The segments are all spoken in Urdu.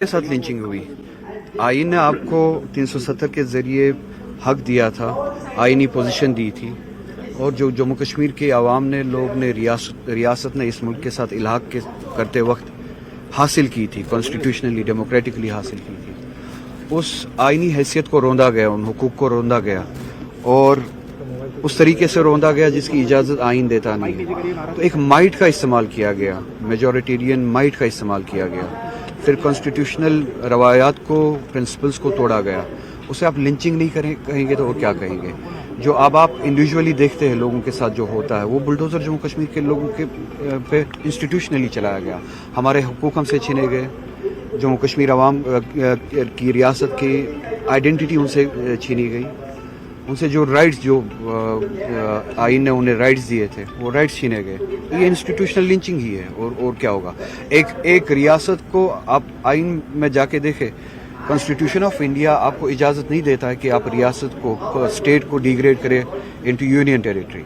کے ساتھ لنچنگ ہوئی. آئین نے آپ کو 370 کے ذریعے حق دیا تھا، آئینی پوزیشن دی تھی، اور جو جموں کشمیر کے عوام نے لوگ نے ریاست نے اس ملک کے ساتھ الحاق کرتے وقت حاصل کی تھی، کانسٹیٹیوشنلی ڈیموکریٹکلی حاصل کی تھی، اس آئینی حیثیت کو روندا گیا، ان حقوق کو روندا گیا، اور اس طریقے سے روندا گیا جس کی اجازت آئین دیتا نہیں ہے. تو ایک مائٹ کا استعمال کیا گیا، میجورٹیرین مائٹ کا استعمال کیا گیا، پھر کانسٹیٹیوشنل روایات کو، پرنسپلز کو توڑا گیا. اسے آپ لنچنگ نہیں کہیں گے تو اور کیا کہیں گے؟ جو اب آپ انڈیویجولی دیکھتے ہیں لوگوں کے ساتھ جو ہوتا ہے، وہ بلڈوزر جموں کشمیر کے لوگوں کے پہ انسٹیٹیوشنلی چلایا گیا. ہمارے حقوق ہم سے چھینے گئے، جموں کشمیر عوام کی ریاست کی آئیڈینٹی ان سے چھینی گئی، ان سے جو رائٹس، جو آئین نے انہیں رائٹس دیے تھے، وہ رائٹس چھینے گئے. یہ انسٹیٹیوشنل لنچنگ ہی ہے، اور کیا ہوگا؟ ایک ریاست کو آپ آئین میں جا کے دیکھیں، کانسٹیٹیوشن آف انڈیا آپ کو اجازت نہیں دیتا ہے کہ آپ ریاست کو، اسٹیٹ کو ڈیگریڈ کرے انٹو یونین ٹیریٹری.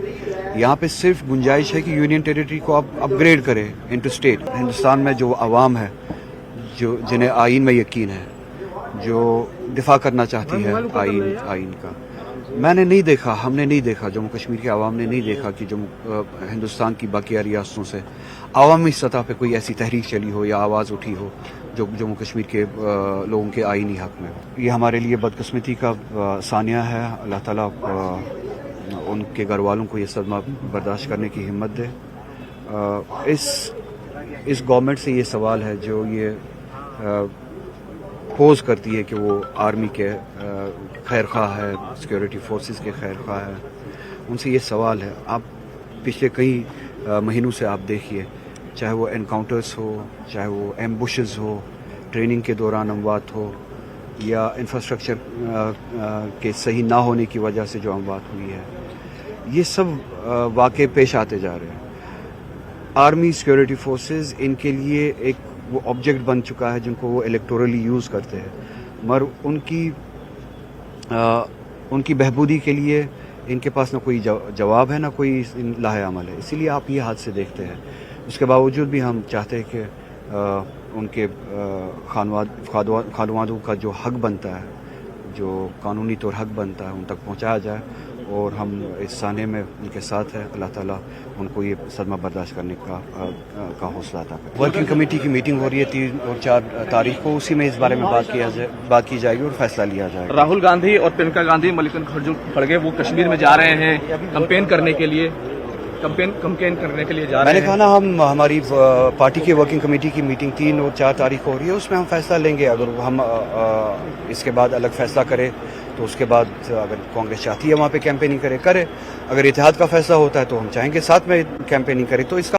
یہاں پہ صرف گنجائش ہے کہ یونین ٹیریٹری کو آپ اپ گریڈ کریں انٹو اسٹیٹ. ہندوستان میں جو عوام ہے، جنہیں آئین میں یقین ہے، جو دفاع کرنا چاہتی ہے آئین کا، میں نے نہیں دیکھا، ہم نے نہیں دیکھا، جموں کشمیر کے عوام نے نہیں دیکھا کہ ہندوستان کی باقی ریاستوں سے عوامی سطح پہ کوئی ایسی تحریک چلی ہو یا آواز اٹھی ہو جو جموں کشمیر کے لوگوں کے آئینی حق میں. یہ ہمارے لیے بدقسمتی کا ثانیہ ہے. اللہ تعالیٰ ان کے گھر والوں کو یہ صدمہ برداشت کرنے کی ہمت دے. اس گورنمنٹ سے یہ سوال ہے جو یہ پوز کرتی ہے کہ وہ آرمی کے خیر خواہ ہے، سیکیورٹی فورسز کے خیر خواہ ہے، ان سے یہ سوال ہے. آپ پچھلے کئی مہینوں سے آپ دیکھیے، چاہے وہ انکاؤنٹرز ہو، چاہے وہ ایمبوشز ہو، ٹریننگ کے دوران اموات ہو، یا انفراسٹرکچر کے صحیح نہ ہونے کی وجہ سے جو اموات ہوئی ہے، یہ سب واقع پیش آتے جا رہے ہیں. آرمی، سیکیورٹی فورسز ان کے لیے ایک وہ آبجیکٹ بن چکا ہے جن کو وہ الیکٹورلی یوز کرتے ہیں، مگر ان کی بہبودی کے لیے ان کے پاس نہ کوئی جواب ہے، نہ کوئی لاہ عمل ہے. اسی لیے آپ یہ حادثے دیکھتے ہیں. اس کے باوجود بھی ہم چاہتے ہیں کہ ان کے خانوادوں کا جو حق بنتا ہے، جو قانونی طور حق بنتا ہے، ان تک پہنچایا جائے، اور ہم اس سانے میں ان کے ساتھ ہیں. اللہ تعالیٰ ان کو یہ صدمہ برداشت کرنے کا حوصلہ عطا کرے. ورکنگ کمیٹی کی میٹنگ ہو رہی ہے 3 اور 4 تاریخ کو، اسی میں اس بارے میں بات کی جائے گی اور فیصلہ لیا جائے گا. راہل گاندھی اور پرینکا گاندھی ملکن کھڑگے وہ کشمیر میں جا رہے ہیں کمپین کرنے کے لیے جا رہے ہیں. میں نے کہا نا، ہماری پارٹی کی ورکنگ کمیٹی کی میٹنگ 3 اور 4 تاریخ کو ہو رہی ہے، اس میں ہم فیصلہ لیں گے. اگر ہم اس کے بعد الگ فیصلہ کریں تو اس کے بعد اگر کانگریس چاہتی ہے وہاں پہ کیمپیننگ کرے. اگر اتحاد کا فیصلہ ہوتا ہے تو ہم چاہیں گے ساتھ میں کیمپیننگ کریں. تو اس کا